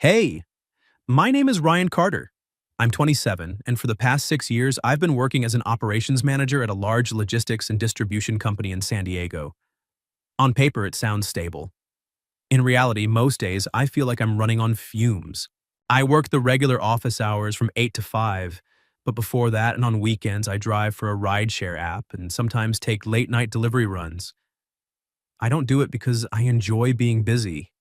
Hey, my name is Ryan Carter. I'm 27, and for the past 6 years, I've been working as an operations manager at a large logistics and distribution company in San Diego. On paper, it sounds stable. In reality, most days, I feel like I'm running on fumes. I work the regular office hours from 8 to 5, but before that and on weekends, I drive for a rideshare app and sometimes take late night delivery runs. I don't do it because I enjoy being busy.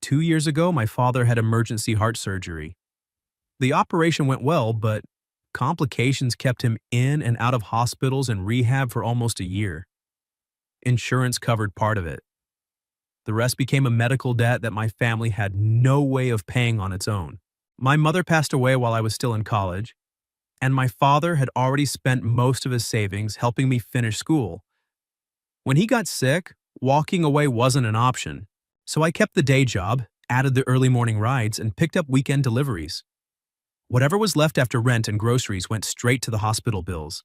2 years ago, my father had emergency heart surgery. The operation went well, but complications kept him in and out of hospitals and rehab for almost a year. Insurance covered part of it. The rest became a medical debt that my family had no way of paying on its own. My mother passed away while I was still in college, and my father had already spent most of his savings helping me finish school. When he got sick, walking away wasn't an option, so I kept the day job, added the early morning rides, and picked up weekend deliveries. Whatever was left after rent and groceries went straight to the hospital bills.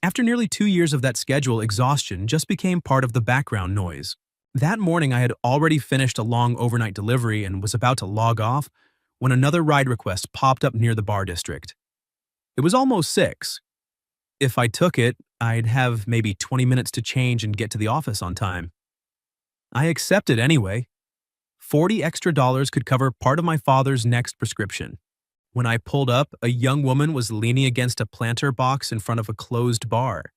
After nearly 2 years of that schedule, exhaustion just became part of the background noise. That morning, I had already finished a long overnight delivery and was about to log off when another ride request popped up near the bar district. It was almost 6. If I took it, I'd have maybe 20 minutes to change and get to the office on time. I accepted anyway. $40 extra could cover part of my father's next prescription. When I pulled up, a young woman was leaning against a planter box in front of a closed bar.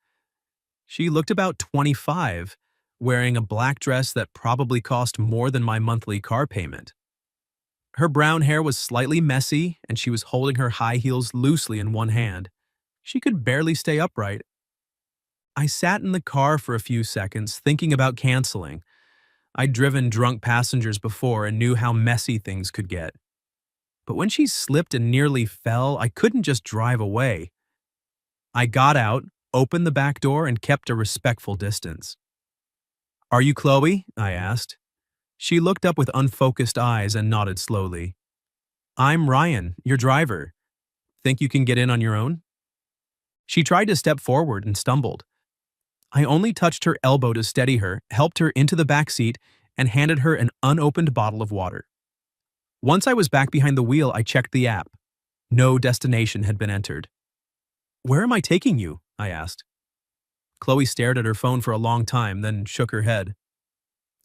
She looked about 25, wearing a black dress that probably cost more than my monthly car payment. Her brown hair was slightly messy, and she was holding her high heels loosely in one hand. She could barely stay upright. I sat in the car for a few seconds, thinking about canceling. I'd driven drunk passengers before and knew how messy things could get. But when she slipped and nearly fell, I couldn't just drive away. I got out, opened the back door, and kept a respectful distance. "Are you Chloe?" I asked. She looked up with unfocused eyes and nodded slowly. "I'm Ryan, your driver. Think you can get in on your own?" She tried to step forward and stumbled. I only touched her elbow to steady her, helped her into the back seat, and handed her an unopened bottle of water. Once I was back behind the wheel, I checked the app. No destination had been entered. "Where am I taking you?" I asked. Chloe stared at her phone for a long time, then shook her head.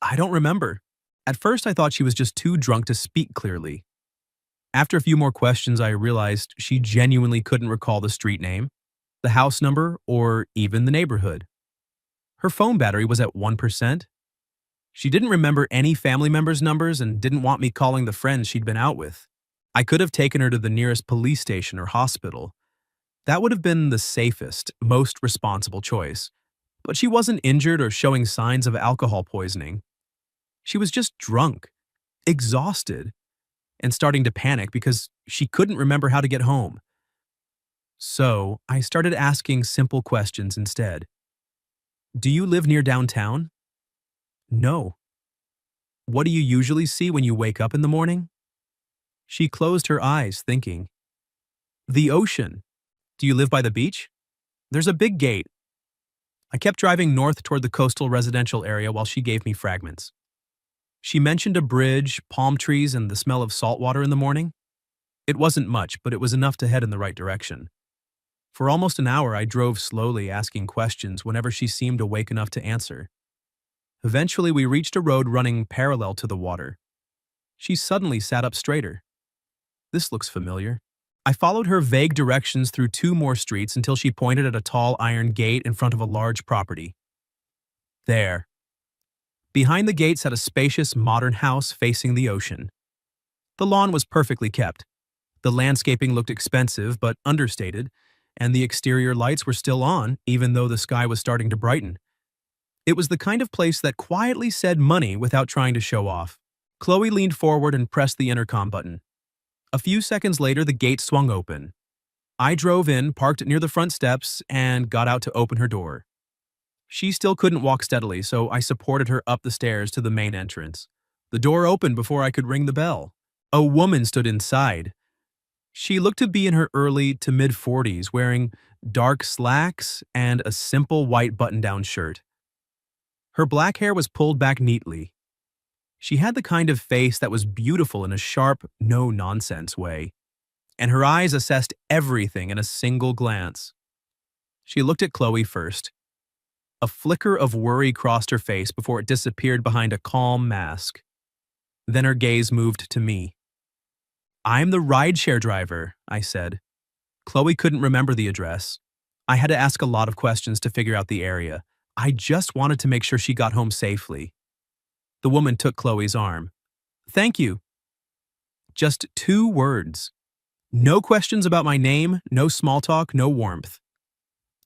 "I don't remember. At first, I thought she was just too drunk to speak clearly. After a few more questions, I realized she genuinely couldn't recall the street name, the house number, or even the neighborhood. Her phone battery was at 1%. She didn't remember any family members' numbers and didn't want me calling the friends she'd been out with. I could have taken her to the nearest police station or hospital. That would have been the safest, most responsible choice. But she wasn't injured or showing signs of alcohol poisoning. She was just drunk, exhausted, and starting to panic because she couldn't remember how to get home. So I started asking simple questions instead. "Do you live near downtown?" "No." "What do you usually see when you wake up in the morning?" She closed her eyes, thinking. "The ocean. Do you live by the beach?" "There's a big gate." I kept driving north toward the coastal residential area while she gave me fragments. She mentioned a bridge, palm trees, and the smell of salt water in the morning. It wasn't much, but it was enough to head in the right direction. For almost an hour, I drove slowly, asking questions whenever she seemed awake enough to answer. Eventually, we reached a road running parallel to the water. She suddenly sat up straighter. "This looks familiar." I followed her vague directions through 2 more streets until she pointed at a tall iron gate in front of a large property. There. Behind the gate sat a spacious, modern house facing the ocean. The lawn was perfectly kept. The landscaping looked expensive but understated, and the exterior lights were still on, even though the sky was starting to brighten. It was the kind of place that quietly said money without trying to show off. Chloe leaned forward and pressed the intercom button. A few seconds later, the gate swung open. I drove in, parked near the front steps, and got out to open her door. She still couldn't walk steadily, so I supported her up the stairs to the main entrance. The door opened before I could ring the bell. A woman stood inside. She looked to be in her early to mid-40s, wearing dark slacks and a simple white button-down shirt. Her black hair was pulled back neatly. She had the kind of face that was beautiful in a sharp, no-nonsense way, and her eyes assessed everything in a single glance. She looked at Chloe first. A flicker of worry crossed her face before it disappeared behind a calm mask. Then her gaze moved to me. "I'm the rideshare driver," I said. Chloe couldn't remember the address. I had to ask a lot of questions to figure out the area. I just wanted to make sure she got home safely. The woman took Chloe's arm. "Thank you." Just 2 words. No questions about my name, no small talk, no warmth.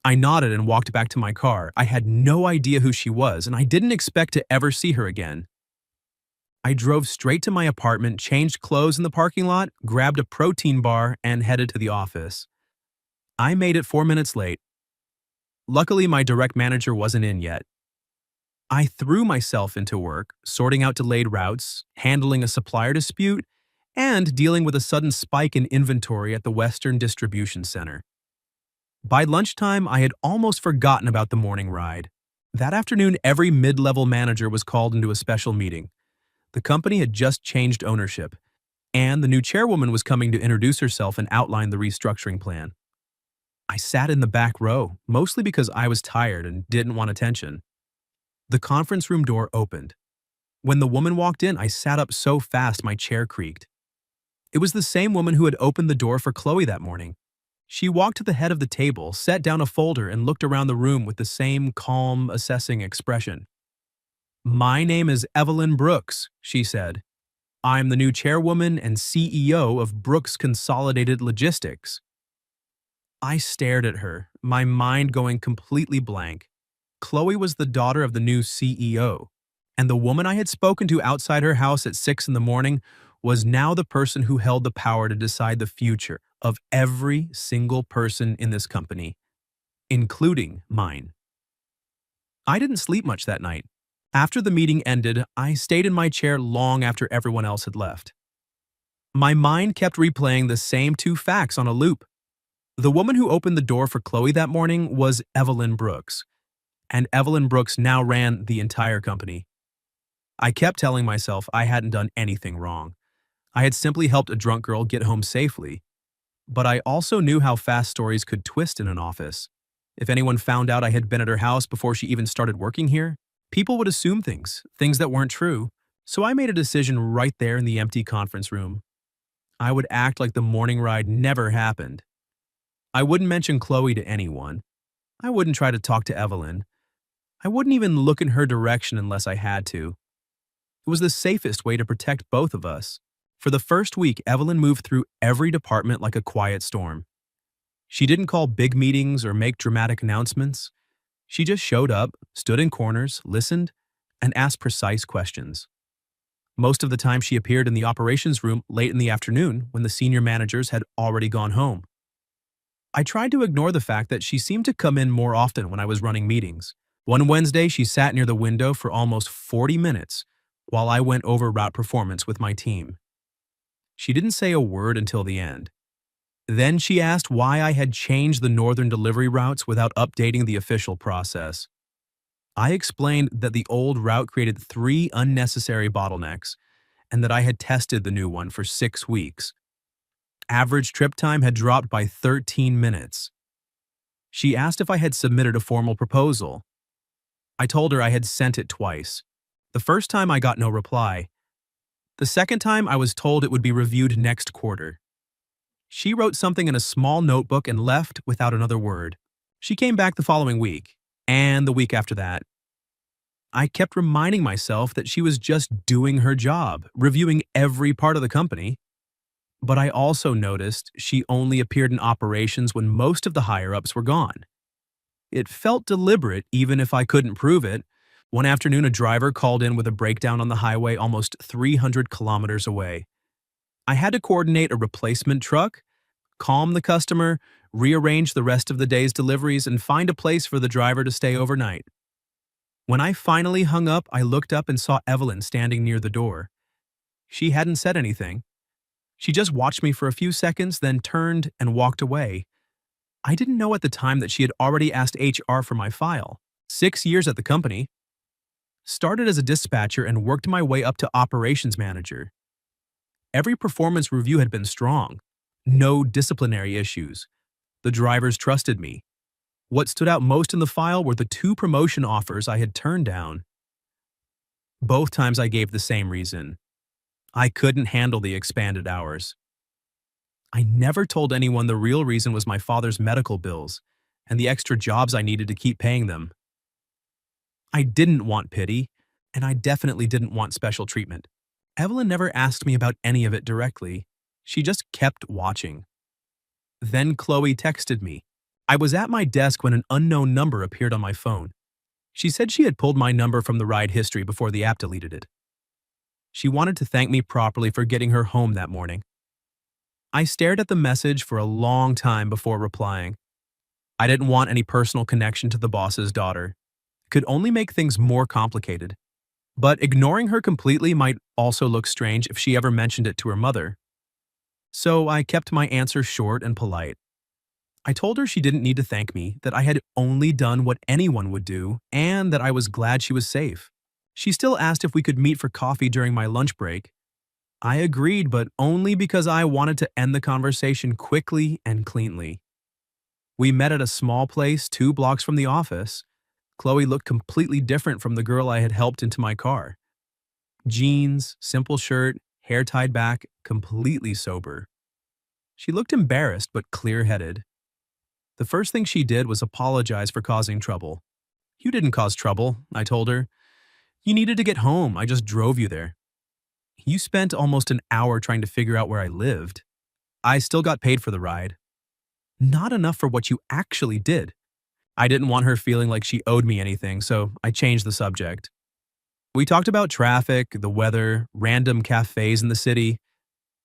I nodded and walked back to my car. I had no idea who she was, and I didn't expect to ever see her again. I drove straight to my apartment, changed clothes in the parking lot, grabbed a protein bar, and headed to the office. I made it 4 minutes late. Luckily, my direct manager wasn't in yet. I threw myself into work, sorting out delayed routes, handling a supplier dispute, and dealing with a sudden spike in inventory at the Western Distribution Center. By lunchtime, I had almost forgotten about the morning ride. That afternoon, every mid-level manager was called into a special meeting. The company had just changed ownership, and the new chairwoman was coming to introduce herself and outline the restructuring plan. I sat in the back row, mostly because I was tired and didn't want attention. The conference room door opened. When the woman walked in, I sat up so fast my chair creaked. It was the same woman who had opened the door for Chloe that morning. She walked to the head of the table, set down a folder, and looked around the room with the same calm, assessing expression. "My name is Evelyn Brooks," she said. "I'm the new chairwoman and CEO of Brooks Consolidated Logistics." I stared at her, my mind going completely blank. Chloe was the daughter of the new CEO, and the woman I had spoken to outside her house at 6 in the morning was now the person who held the power to decide the future of every single person in this company, including mine. I didn't sleep much that night. After the meeting ended, I stayed in my chair long after everyone else had left. My mind kept replaying the same 2 facts on a loop. The woman who opened the door for Chloe that morning was Evelyn Brooks, and Evelyn Brooks now ran the entire company. I kept telling myself I hadn't done anything wrong. I had simply helped a drunk girl get home safely. But I also knew how fast stories could twist in an office. If anyone found out I had been at her house before she even started working here, people would assume things that weren't true. So I made a decision right there in the empty conference room. I would act like the morning ride never happened. I wouldn't mention Chloe to anyone. I wouldn't try to talk to Evelyn. I wouldn't even look in her direction unless I had to. It was the safest way to protect both of us. For the first week, Evelyn moved through every department like a quiet storm. She didn't call big meetings or make dramatic announcements. She just showed up, stood in corners, listened, and asked precise questions. Most of the time she appeared in the operations room late in the afternoon when the senior managers had already gone home. I tried to ignore the fact that she seemed to come in more often when I was running meetings. One Wednesday, she sat near the window for almost 40 minutes while I went over route performance with my team. She didn't say a word until the end. Then she asked why I had changed the northern delivery routes without updating the official process. I explained that the old route created 3 unnecessary bottlenecks and that I had tested the new one for 6 weeks. Average trip time had dropped by 13 minutes. She asked if I had submitted a formal proposal. I told her I had sent it twice. The first time I got no reply. The second time I was told it would be reviewed next quarter. She wrote something in a small notebook and left without another word. She came back the following week, and the week after that. I kept reminding myself that she was just doing her job, reviewing every part of the company. But I also noticed she only appeared in operations when most of the higher-ups were gone. It felt deliberate, even if I couldn't prove it. One afternoon, a driver called in with a breakdown on the highway almost 300 kilometers away. I had to coordinate a replacement truck, calm the customer, rearrange the rest of the day's deliveries, and find a place for the driver to stay overnight. When I finally hung up, I looked up and saw Evelyn standing near the door. She hadn't said anything. She just watched me for a few seconds, then turned and walked away. I didn't know at the time that she had already asked HR for my file. 6 years at the company. Started as a dispatcher and worked my way up to operations manager. Every performance review had been strong. No disciplinary issues. The drivers trusted me. What stood out most in the file were the 2 promotion offers I had turned down. Both times I gave the same reason. I couldn't handle the expanded hours. I never told anyone the real reason was my father's medical bills and the extra jobs I needed to keep paying them. I didn't want pity, and I definitely didn't want special treatment. Evelyn never asked me about any of it directly. She just kept watching. Then Chloe texted me. I was at my desk when an unknown number appeared on my phone. She said she had pulled my number from the ride history before the app deleted it. She wanted to thank me properly for getting her home that morning. I stared at the message for a long time before replying. I didn't want any personal connection to the boss's daughter. It could only make things more complicated. But ignoring her completely might also look strange if she ever mentioned it to her mother. So I kept my answer short and polite. I told her she didn't need to thank me, that I had only done what anyone would do, and that I was glad she was safe. She still asked if we could meet for coffee during my lunch break. I agreed, but only because I wanted to end the conversation quickly and cleanly. We met at a small place 2 blocks from the office. Chloe looked completely different from the girl I had helped into my car. Jeans, simple shirt, hair tied back, completely sober. She looked embarrassed but clear-headed. The first thing she did was apologize for causing trouble. You didn't cause trouble, I told her. You needed to get home, I just drove you there. You spent almost an hour trying to figure out where I lived. I still got paid for the ride. Not enough for what you actually did. I didn't want her feeling like she owed me anything, so I changed the subject. We talked about traffic, the weather, random cafes in the city.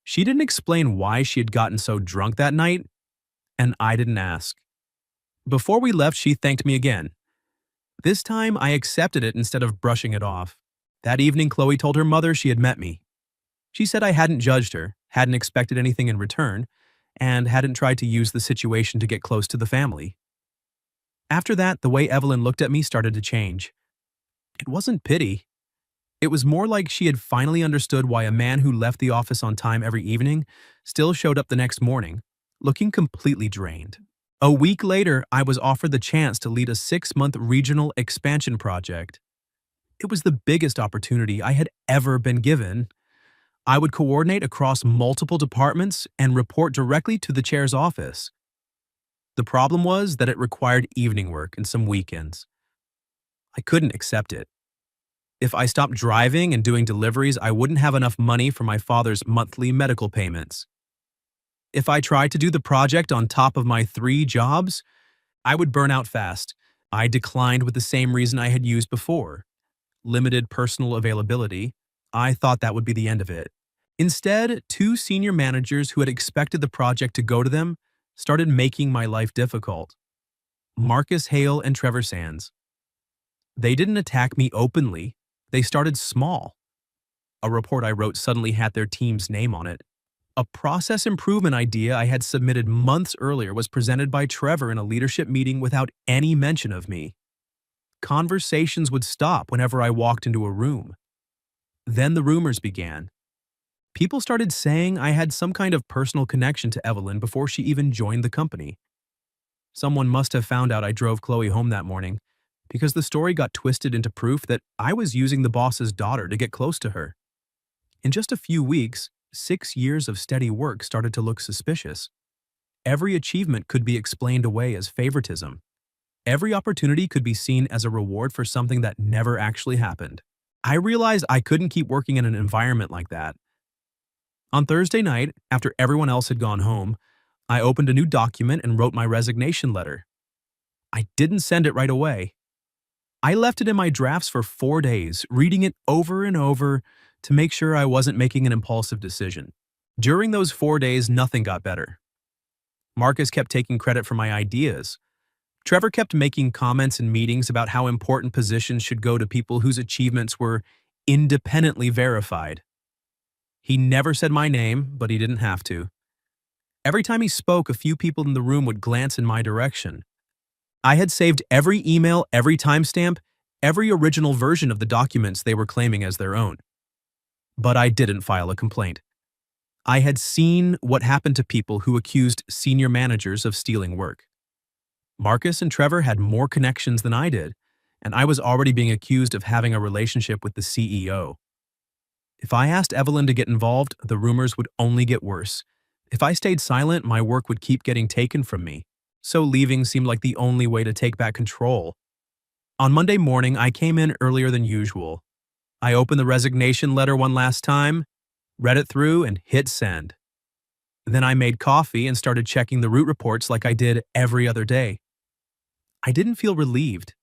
She didn't explain why she had gotten so drunk that night, and I didn't ask. Before we left, she thanked me again. This time, I accepted it instead of brushing it off. That evening, Chloe told her mother she had met me. She said I hadn't judged her, hadn't expected anything in return, and hadn't tried to use the situation to get close to the family. After that, the way Evelyn looked at me started to change. It wasn't pity. It was more like she had finally understood why a man who left the office on time every evening still showed up the next morning, looking completely drained. A week later, I was offered the chance to lead a 6-month regional expansion project. It was the biggest opportunity I had ever been given. I would coordinate across multiple departments and report directly to the chair's office. The problem was that it required evening work and some weekends. I couldn't accept it. If I stopped driving and doing deliveries, I wouldn't have enough money for my father's monthly medical payments. If I tried to do the project on top of my 3 jobs, I would burn out fast. I declined with the same reason I had used before. Limited personal availability. I thought that would be the end of it. Instead, 2 senior managers who had expected the project to go to them started making my life difficult. Marcus Hale and Trevor Sands. They didn't attack me openly. They started small. A report I wrote suddenly had their team's name on it. A process improvement idea I had submitted months earlier was presented by Trevor in a leadership meeting without any mention of me. Conversations would stop whenever I walked into a room. Then the rumors began. People started saying I had some kind of personal connection to Evelyn before she even joined the company. Someone must have found out I drove Chloe home that morning, because the story got twisted into proof that I was using the boss's daughter to get close to her. In just a few weeks, 6 years of steady work started to look suspicious. Every achievement could be explained away as favoritism. Every opportunity could be seen as a reward for something that never actually happened. I realized I couldn't keep working in an environment like that. On Thursday night, after everyone else had gone home, I opened a new document and wrote my resignation letter. I didn't send it right away. I left it in my drafts for 4 days, reading it over and over to make sure I wasn't making an impulsive decision. During those 4 days, nothing got better. Marcus kept taking credit for my ideas. Trevor kept making comments in meetings about how important positions should go to people whose achievements were independently verified. He never said my name, but he didn't have to. Every time he spoke, a few people in the room would glance in my direction. I had saved every email, every timestamp, every original version of the documents they were claiming as their own. But I didn't file a complaint. I had seen what happened to people who accused senior managers of stealing work. Marcus and Trevor had more connections than I did, and I was already being accused of having a relationship with the CEO. If I asked Evelyn to get involved, the rumors would only get worse. If I stayed silent, my work would keep getting taken from me. So leaving seemed like the only way to take back control. On Monday morning, I came in earlier than usual. I opened the resignation letter one last time, read it through, and hit send. Then I made coffee and started checking the root reports like I did every other day. I didn't feel relieved,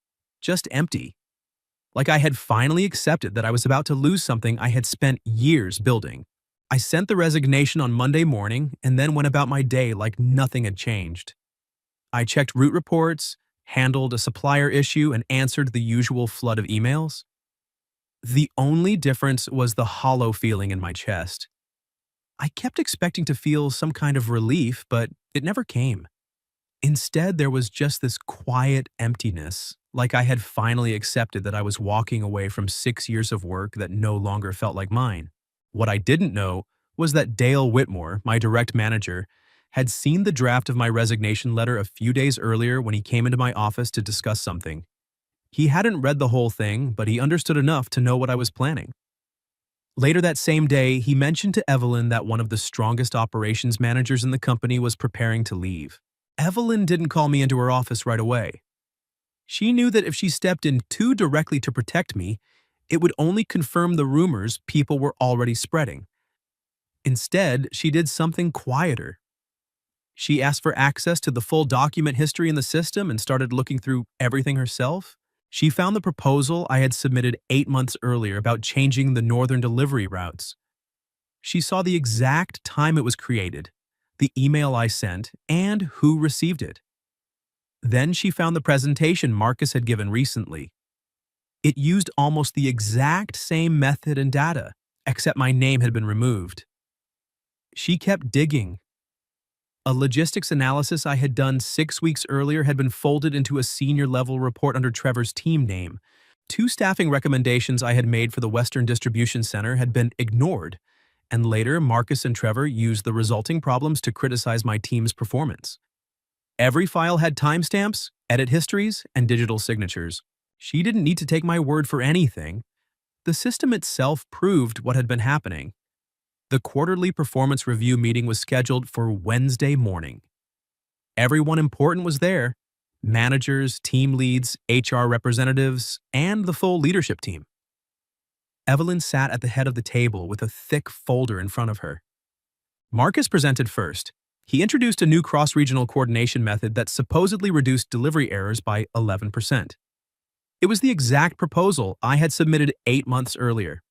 just empty. Like I had finally accepted that I was about to lose something I had spent years building. I sent the resignation on Monday morning and then went about my day like nothing had changed. I checked root reports, handled a supplier issue, and answered the usual flood of emails. The only difference was the hollow feeling in my chest. I kept expecting to feel some kind of relief, but it never came. Instead, there was just this quiet emptiness, like I had finally accepted that I was walking away from 6 years of work that no longer felt like mine. What I didn't know was that Dale Whitmore, my direct manager, had seen the draft of my resignation letter a few days earlier when he came into my office to discuss something. He hadn't read the whole thing, but he understood enough to know what I was planning. Later that same day, he mentioned to Evelyn that one of the strongest operations managers in the company was preparing to leave. Evelyn didn't call me into her office right away. She knew that if she stepped in too directly to protect me, it would only confirm the rumors people were already spreading. Instead, she did something quieter. She asked for access to the full document history in the system and started looking through everything herself. She found the proposal I had submitted 8 months earlier about changing the northern delivery routes. She saw the exact time it was created, the email I sent, and who received it. Then she found the presentation Marcus had given recently. It used almost the exact same method and data, except my name had been removed. She kept digging. A logistics analysis I had done 6 weeks earlier had been folded into a senior-level report under Trevor's team name. 2 staffing recommendations I had made for the Western Distribution Center had been ignored, and later Marcus and Trevor used the resulting problems to criticize my team's performance. Every file had timestamps, edit histories, and digital signatures. She didn't need to take my word for anything. The system itself proved what had been happening. The quarterly performance review meeting was scheduled for Wednesday morning. Everyone important was there: managers, team leads, HR representatives, and the full leadership team. Evelyn sat at the head of the table with a thick folder in front of her. Marcus presented first. He introduced a new cross-regional coordination method that supposedly reduced delivery errors by 11%. It was the exact proposal I had submitted 8 months earlier.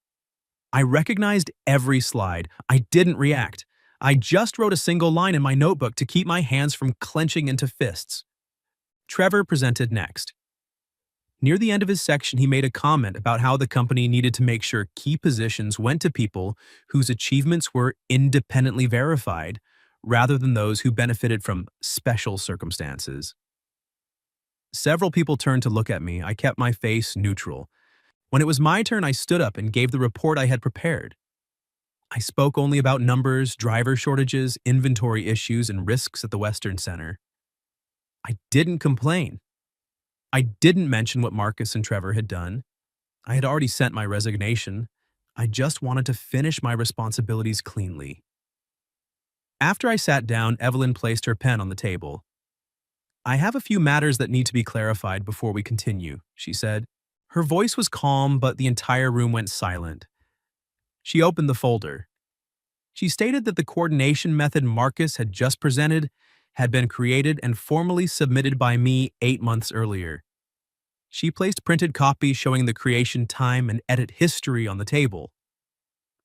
I recognized every slide. I didn't react. I just wrote a single line in my notebook to keep my hands from clenching into fists. Trevor presented next. Near the end of his section, he made a comment about how the company needed to make sure key positions went to people whose achievements were independently verified, rather than those who benefited from special circumstances. Several people turned to look at me. I kept my face neutral. When it was my turn, I stood up and gave the report I had prepared. I spoke only about numbers, driver shortages, inventory issues, and risks at the Western Center. I didn't complain. I didn't mention what Marcus and Trevor had done. I had already sent my resignation. I just wanted to finish my responsibilities cleanly. After I sat down, Evelyn placed her pen on the table. "I have a few matters that need to be clarified before we continue," she said. Her voice was calm, but the entire room went silent. She opened the folder. She stated that the coordination method Marcus had just presented had been created and formally submitted by me 8 months earlier. She placed printed copies showing the creation time and edit history on the table.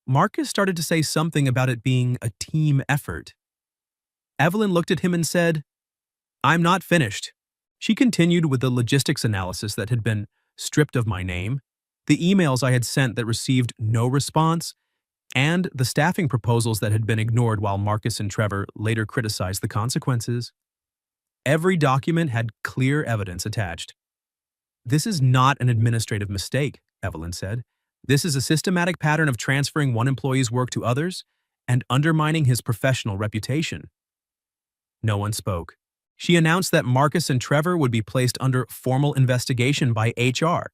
Marcus started to say something about it being a team effort. Evelyn looked at him and said, "I'm not finished." She continued with the logistics analysis that had been stripped of my name, the emails I had sent that received no response, and the staffing proposals that had been ignored while Marcus and Trevor later criticized the consequences. Every document had clear evidence attached. This is not an administrative mistake, Evelyn said. This is a systematic pattern of transferring one employee's work to others and undermining his professional reputation. No one spoke. She announced that Marcus and Trevor would be placed under formal investigation by HR.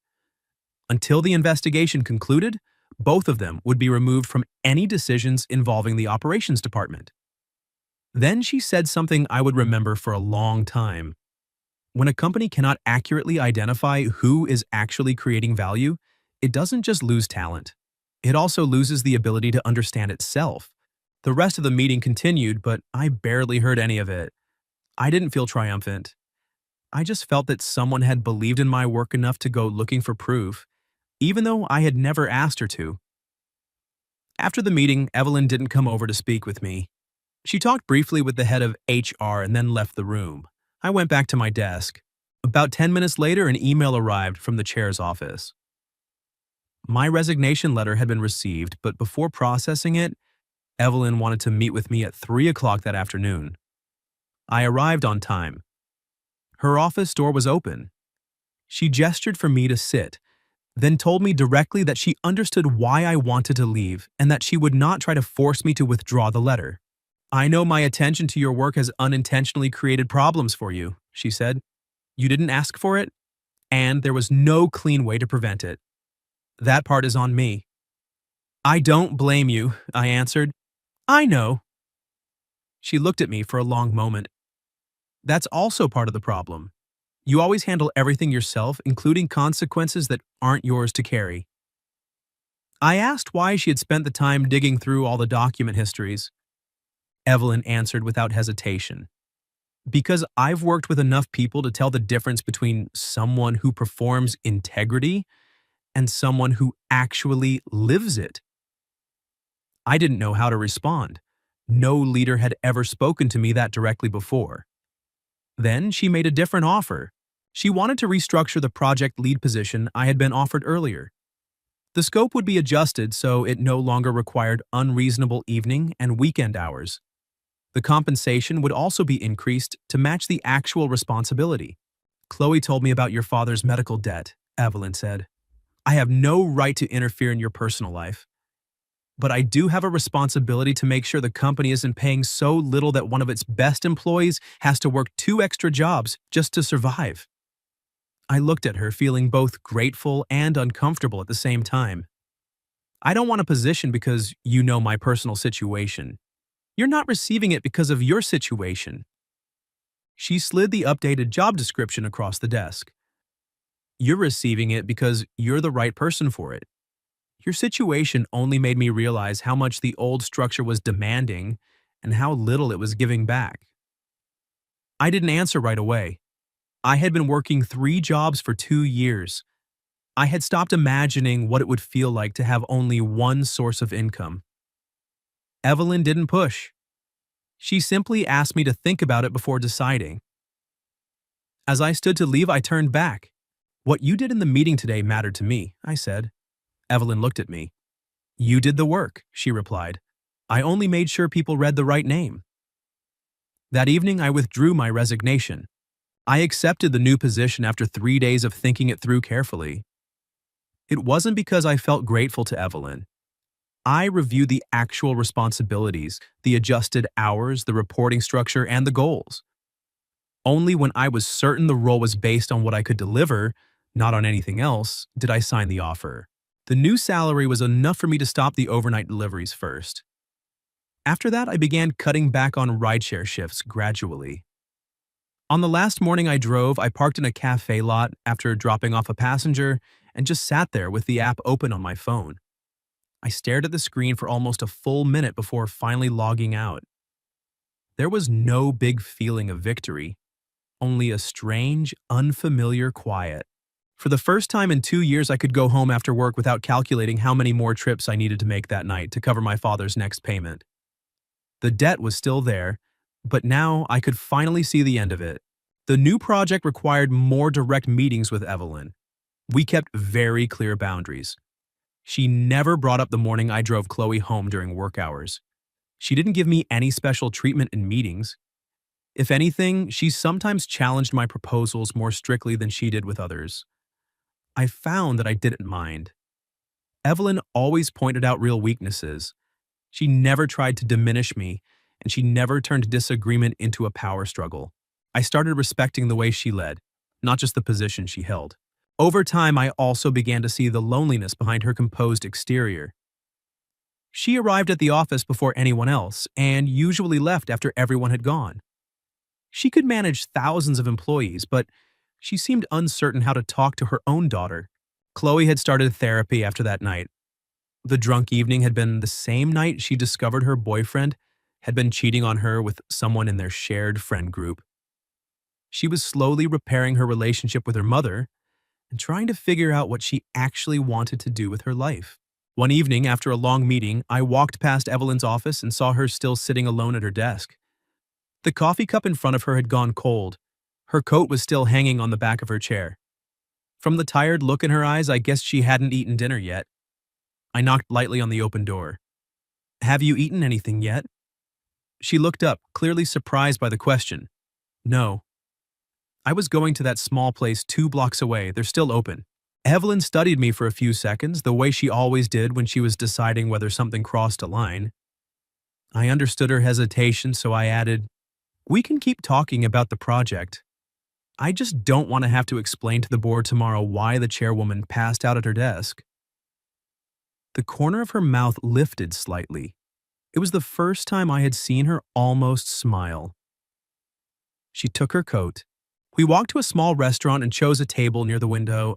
Until the investigation concluded, both of them would be removed from any decisions involving the operations department. Then she said something I would remember for a long time. When a company cannot accurately identify who is actually creating value, it doesn't just lose talent. It also loses the ability to understand itself. The rest of the meeting continued, but I barely heard any of it. I didn't feel triumphant. I just felt that someone had believed in my work enough to go looking for proof, even though I had never asked her to. After the meeting, Evelyn didn't come over to speak with me. She talked briefly with the head of HR and then left the room. I went back to my desk. About 10 minutes later, an email arrived from the chair's office. My resignation letter had been received, but before processing it, Evelyn wanted to meet with me at 3 o'clock that afternoon. I arrived on time. Her office door was open. She gestured for me to sit, then told me directly that she understood why I wanted to leave and that she would not try to force me to withdraw the letter. "I know my attention to your work has unintentionally created problems for you," she said. "You didn't ask for it, and there was no clean way to prevent it. That part is on me." "I don't blame you," I answered. "I know." She looked at me for a long moment. "That's also part of the problem. You always handle everything yourself, including consequences that aren't yours to carry." I asked why she had spent the time digging through all the document histories. Evelyn answered without hesitation. "Because I've worked with enough people to tell the difference between someone who performs integrity and someone who actually lives it." I didn't know how to respond. No leader had ever spoken to me that directly before. Then she made a different offer. She wanted to restructure the project lead position I had been offered earlier. The scope would be adjusted so it no longer required unreasonable evening and weekend hours. The compensation would also be increased to match the actual responsibility. "Chloe told me about your father's medical debt," Evelyn said. "I have no right to interfere in your personal life. But I do have a responsibility to make sure the company isn't paying so little that one of its best employees has to work 2 extra jobs just to survive." I looked at her, feeling both grateful and uncomfortable at the same time. "I don't want a position because you know my personal situation. You're not receiving it because of your situation." She slid the updated job description across the desk. "You're receiving it because you're the right person for it. Your situation only made me realize how much the old structure was demanding and how little it was giving back." I didn't answer right away. I had been working 3 jobs for 2 years. I had stopped imagining what it would feel like to have only one source of income. Evelyn didn't push. She simply asked me to think about it before deciding. As I stood to leave, I turned back. "What you did in the meeting today mattered to me," I said. Evelyn looked at me. "You did the work," she replied. "I only made sure people read the right name." That evening, I withdrew my resignation. I accepted the new position after 3 days of thinking it through carefully. It wasn't because I felt grateful to Evelyn. I reviewed the actual responsibilities, the adjusted hours, the reporting structure, and the goals. Only when I was certain the role was based on what I could deliver, not on anything else, did I sign the offer. The new salary was enough for me to stop the overnight deliveries first. After that, I began cutting back on rideshare shifts gradually. On the last morning I drove, I parked in a cafe lot after dropping off a passenger and just sat there with the app open on my phone. I stared at the screen for almost a full minute before finally logging out. There was no big feeling of victory, only a strange, unfamiliar quiet. For the first time in 2 years, I could go home after work without calculating how many more trips I needed to make that night to cover my father's next payment. The debt was still there, but now I could finally see the end of it. The new project required more direct meetings with Evelyn. We kept very clear boundaries. She never brought up the morning I drove Chloe home during work hours. She didn't give me any special treatment in meetings. If anything, she sometimes challenged my proposals more strictly than she did with others. I found that I didn't mind. Evelyn always pointed out real weaknesses. She never tried to diminish me, and she never turned disagreement into a power struggle. I started respecting the way she led, not just the position she held. Over time, I also began to see the loneliness behind her composed exterior. She arrived at the office before anyone else and usually left after everyone had gone. She could manage thousands of employees, but she seemed uncertain how to talk to her own daughter. Chloe had started therapy after that night. The drunk evening had been the same night she discovered her boyfriend had been cheating on her with someone in their shared friend group. She was slowly repairing her relationship with her mother and trying to figure out what she actually wanted to do with her life. One evening, after a long meeting, I walked past Evelyn's office and saw her still sitting alone at her desk. The coffee cup in front of her had gone cold. Her coat was still hanging on the back of her chair. From the tired look in her eyes, I guessed she hadn't eaten dinner yet. I knocked lightly on the open door. "Have you eaten anything yet?" She looked up, clearly surprised by the question. "No. I was going to that small place 2 blocks away. They're still open." Evelyn studied me for a few seconds, the way she always did when she was deciding whether something crossed a line. I understood her hesitation, so I added, "We can keep talking about the project. I just don't want to have to explain to the board tomorrow why the chairwoman passed out at her desk." The corner of her mouth lifted slightly. It was the first time I had seen her almost smile. She took her coat. We walked to a small restaurant and chose a table near the window.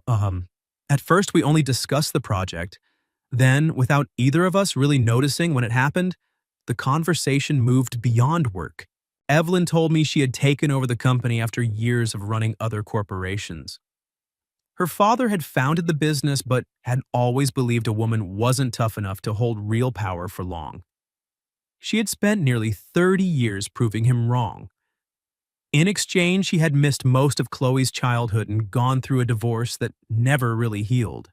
At first, we only discussed the project. Then, without either of us really noticing when it happened, the conversation moved beyond work. Evelyn told me she had taken over the company after years of running other corporations. Her father had founded the business but had always believed a woman wasn't tough enough to hold real power for long. She had spent nearly 30 years proving him wrong. In exchange, she had missed most of Chloe's childhood and gone through a divorce that never really healed.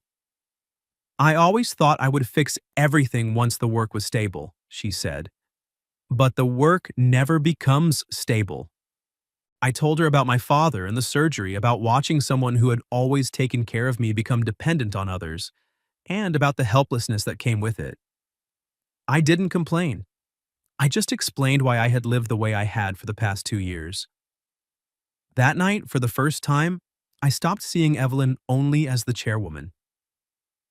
"I always thought I would fix everything once the work was stable," she said. "But the work never becomes stable." I told her about my father and the surgery, about watching someone who had always taken care of me become dependent on others, and about the helplessness that came with it. I didn't complain. I just explained why I had lived the way I had for the past 2 years. That night, for the first time, I stopped seeing Evelyn only as the chairwoman.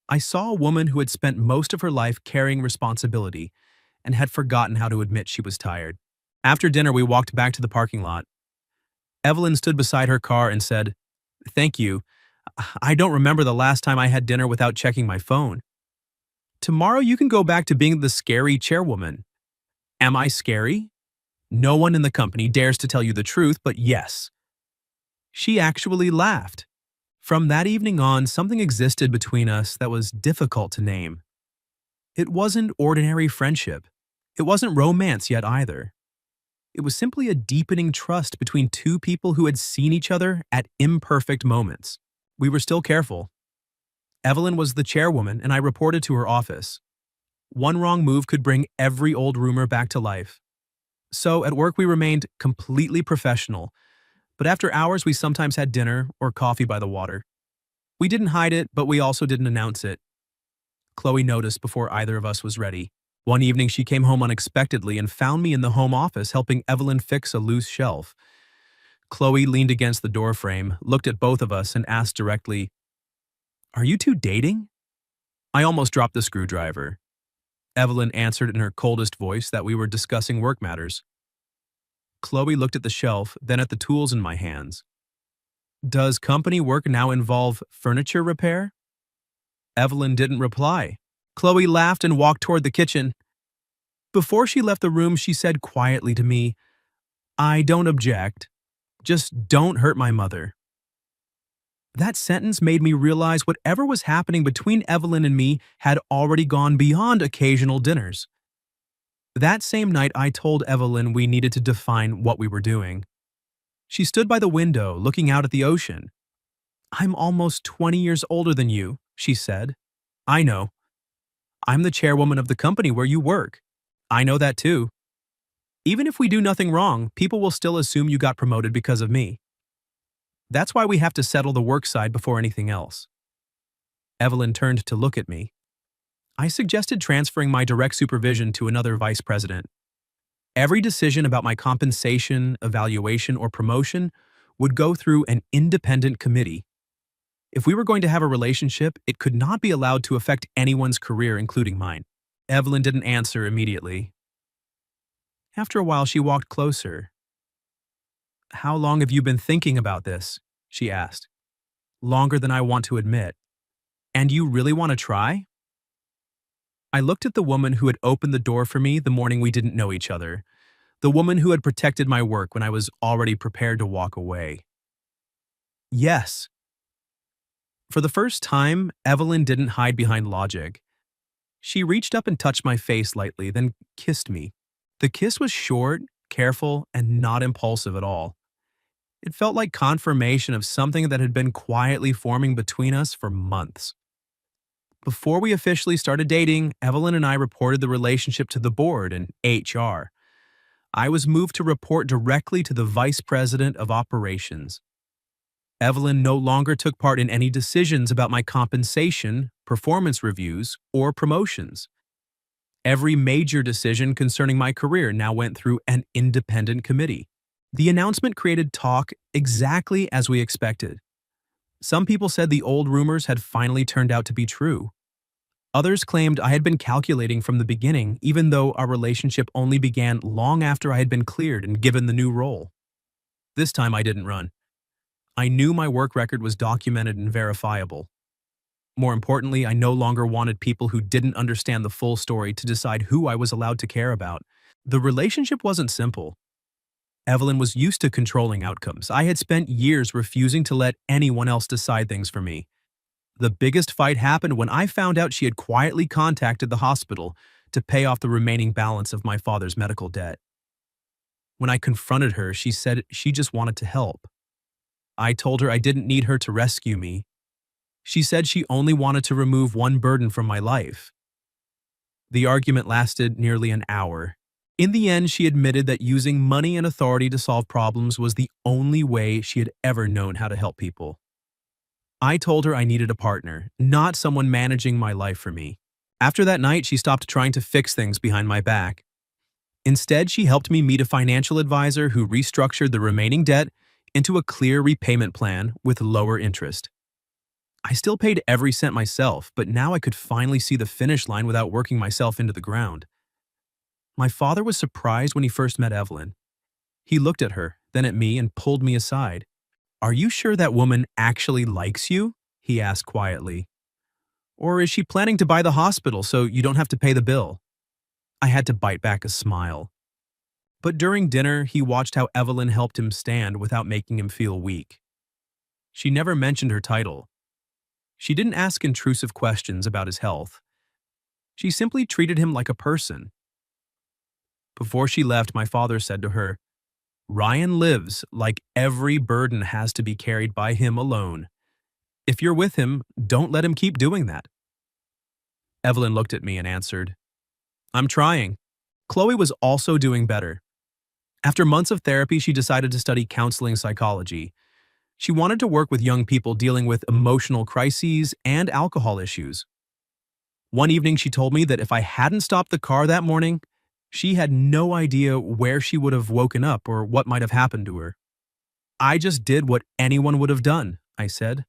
I saw a woman who had spent most of her life carrying responsibility and had forgotten how to admit she was tired. After dinner, we walked back to the parking lot. Evelyn stood beside her car and said, "Thank you. I don't remember the last time I had dinner without checking my phone. Tomorrow you can go back to being the scary chairwoman." Am I scary? No one in the company dares to tell you the truth, but yes. She actually laughed. From that evening on, something existed between us that was difficult to name. It wasn't ordinary friendship. It wasn't romance yet either. It was simply a deepening trust between two people who had seen each other at imperfect moments. We were still careful. Evelyn was the chairwoman, and I reported to her office. One wrong move could bring every old rumor back to life. So at work we remained completely professional, but after hours we sometimes had dinner or coffee by the water. We didn't hide it, but we also didn't announce it. Chloe noticed before either of us was ready. One evening she came home unexpectedly and found me in the home office helping Evelyn fix a loose shelf. Chloe leaned against the doorframe, looked at both of us, and asked directly, "Are you two dating?" I almost dropped the screwdriver. Evelyn answered in her coldest voice that we were discussing work matters. Chloe looked at the shelf, then at the tools in my hands. "Does company work now involve furniture repair?" Evelyn didn't reply. Chloe laughed and walked toward the kitchen. Before she left the room, she said quietly to me, "I don't object. Just don't hurt my mother." That sentence made me realize whatever was happening between Evelyn and me had already gone beyond occasional dinners. That same night, I told Evelyn we needed to define what we were doing. She stood by the window, looking out at the ocean. "I'm almost 20 years older than you," she said. "I know. I'm the chairwoman of the company where you work. I know that too. Even if we do nothing wrong, people will still assume you got promoted because of me. That's why we have to settle the work side before anything else." Evelyn turned to look at me. I suggested transferring my direct supervision to another vice president. Every decision about my compensation, evaluation, or promotion would go through an independent committee. If we were going to have a relationship, it could not be allowed to affect anyone's career, including mine. Evelyn didn't answer immediately. After a while, she walked closer. "How long have you been thinking about this?" she asked. "Longer than I want to admit. And you really want to try?" I looked at the woman who had opened the door for me the morning we didn't know each other, the woman who had protected my work when I was already prepared to walk away. Yes. For the first time, Evelyn didn't hide behind logic. She reached up and touched my face lightly, then kissed me. The kiss was short, careful, and not impulsive at all. It felt like confirmation of something that had been quietly forming between us for months. Before we officially started dating, Evelyn and I reported the relationship to the board and HR. I was moved to report directly to the vice president of operations. Evelyn no longer took part in any decisions about my compensation, performance reviews, or promotions. Every major decision concerning my career now went through an independent committee. The announcement created talk exactly as we expected. Some people said the old rumors had finally turned out to be true. Others claimed I had been calculating from the beginning, even though our relationship only began long after I had been cleared and given the new role. This time I didn't run. I knew my work record was documented and verifiable. More importantly, I no longer wanted people who didn't understand the full story to decide who I was allowed to care about. The relationship wasn't simple. Evelyn was used to controlling outcomes. I had spent years refusing to let anyone else decide things for me. The biggest fight happened when I found out she had quietly contacted the hospital to pay off the remaining balance of my father's medical debt. When I confronted her, she said she just wanted to help. I told her I didn't need her to rescue me. She said she only wanted to remove one burden from my life. The argument lasted nearly an hour. In the end, she admitted that using money and authority to solve problems was the only way she had ever known how to help people. I told her I needed a partner, not someone managing my life for me. After that night, she stopped trying to fix things behind my back. Instead, she helped me meet a financial advisor who restructured the remaining debt into a clear repayment plan with lower interest. I still paid every cent myself, but now I could finally see the finish line without working myself into the ground. My father was surprised when he first met Evelyn. He looked at her, then at me, and pulled me aside. "Are you sure that woman actually likes you?" he asked quietly. "Or is she planning to buy the hospital so you don't have to pay the bill?" I had to bite back a smile. But during dinner, he watched how Evelyn helped him stand without making him feel weak. She never mentioned her title. She didn't ask intrusive questions about his health. She simply treated him like a person. Before she left, my father said to her, "Ryan lives like every burden has to be carried by him alone. If you're with him, don't let him keep doing that." Evelyn looked at me and answered, "I'm trying." Chloe was also doing better. After months of therapy, she decided to study counseling psychology. She wanted to work with young people dealing with emotional crises and alcohol issues. One evening, she told me that if I hadn't stopped the car that morning, she had no idea where she would have woken up or what might have happened to her. "I just did what anyone would have done," I said.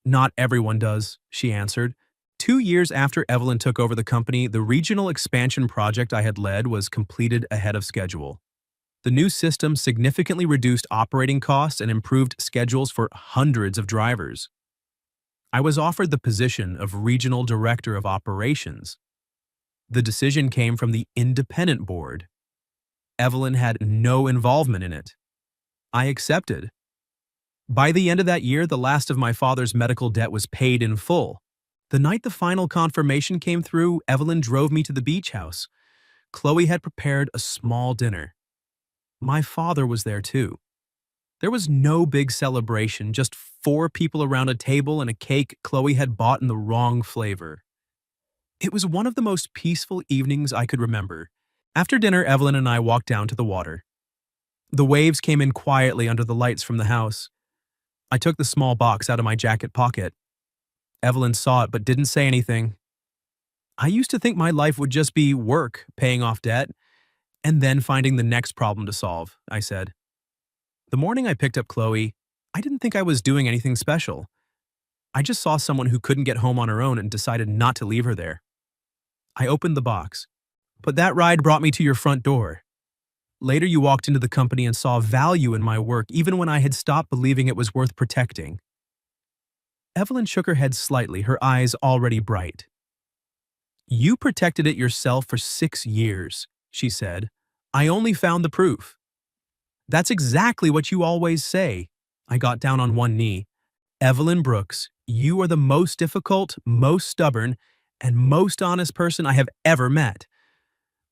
"Not everyone does," she answered. 2 years after Evelyn took over the company, the regional expansion project I had led was completed ahead of schedule. The new system significantly reduced operating costs and improved schedules for hundreds of drivers. I was offered the position of Regional Director of Operations. The decision came from the independent board. Evelyn had no involvement in it. I accepted. By the end of that year, the last of my father's medical debt was paid in full. The night the final confirmation came through, Evelyn drove me to the beach house. Chloe had prepared a small dinner. My father was there too. There was no big celebration, just 4 people around a table and a cake Chloe had bought in the wrong flavor. It was one of the most peaceful evenings I could remember. After dinner, Evelyn and I walked down to the water. The waves came in quietly under the lights from the house. I took the small box out of my jacket pocket. Evelyn saw it but didn't say anything. I used to think my life would just be work, paying off debt, and then finding the next problem to solve, I said. The morning I picked up Chloe, I didn't think I was doing anything special. I just saw someone who couldn't get home on her own and decided not to leave her there. I opened the box. But that ride brought me to your front door. Later, you walked into the company and saw value in my work even when I had stopped believing it was worth protecting. Evelyn shook her head slightly, her eyes already bright. You protected it yourself for 6 years, she said. I only found the proof. That's exactly what you always say. I got down on one knee. Evelyn Brooks, you are the most difficult, most stubborn, and most honest person I have ever met.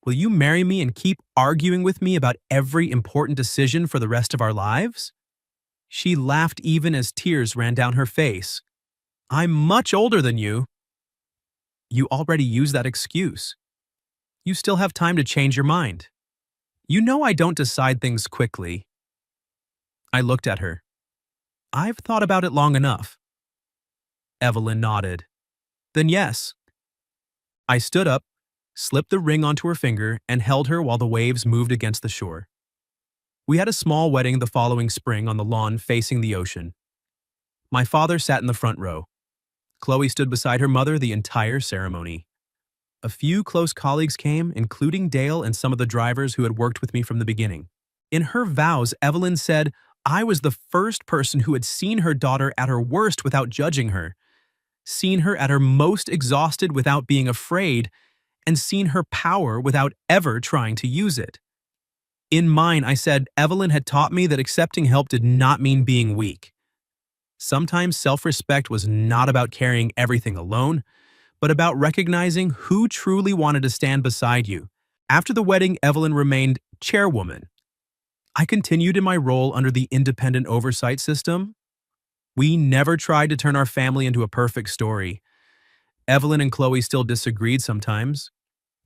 Will you marry me and keep arguing with me about every important decision for the rest of our lives? She laughed even as tears ran down her face. I'm much older than you. You already used that excuse. You still have time to change your mind. You know I don't decide things quickly. I looked at her. I've thought about it long enough. Evelyn nodded. Then yes. I stood up, slipped the ring onto her finger, and held her while the waves moved against the shore. We had a small wedding the following spring on the lawn facing the ocean. My father sat in the front row. Chloe stood beside her mother the entire ceremony. A few close colleagues came, including Dale and some of the drivers who had worked with me from the beginning. In her vows, Evelyn said, I was the first person who had seen her daughter at her worst without judging her, seen her at her most exhausted without being afraid, and seen her power without ever trying to use it. In mine, I said Evelyn had taught me that accepting help did not mean being weak. Sometimes self-respect was not about carrying everything alone, but about recognizing who truly wanted to stand beside you. After the wedding, Evelyn remained chairwoman. I continued in my role under the independent oversight system. We never tried to turn our family into a perfect story. Evelyn and Chloe still disagreed sometimes.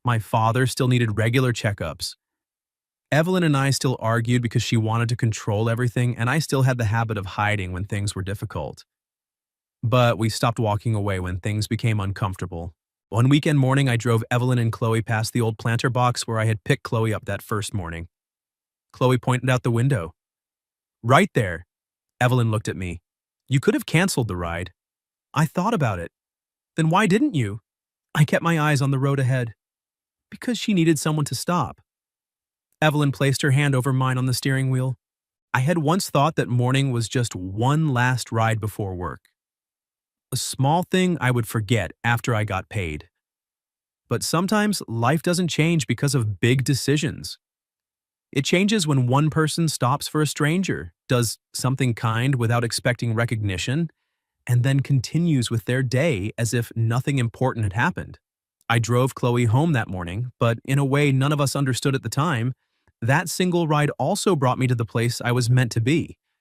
My father still needed regular checkups. Evelyn and I still argued because she wanted to control everything, and I still had the habit of hiding when things were difficult. But we stopped walking away when things became uncomfortable. One weekend morning, I drove Evelyn and Chloe past the old planter box where I had picked Chloe up that first morning. Chloe pointed out the window. Right there. Evelyn looked at me. You could have canceled the ride. I thought about it. Then why didn't you? I kept my eyes on the road ahead. Because she needed someone to stop. Evelyn placed her hand over mine on the steering wheel. I had once thought that morning was just one last ride before work. A small thing I would forget after I got paid. But sometimes life doesn't change because of big decisions. It changes when one person stops for a stranger, does something kind without expecting recognition, and then continues with their day as if nothing important had happened. I drove Chloe home that morning, but in a way none of us understood at the time, that single ride also brought me to the place I was meant to be.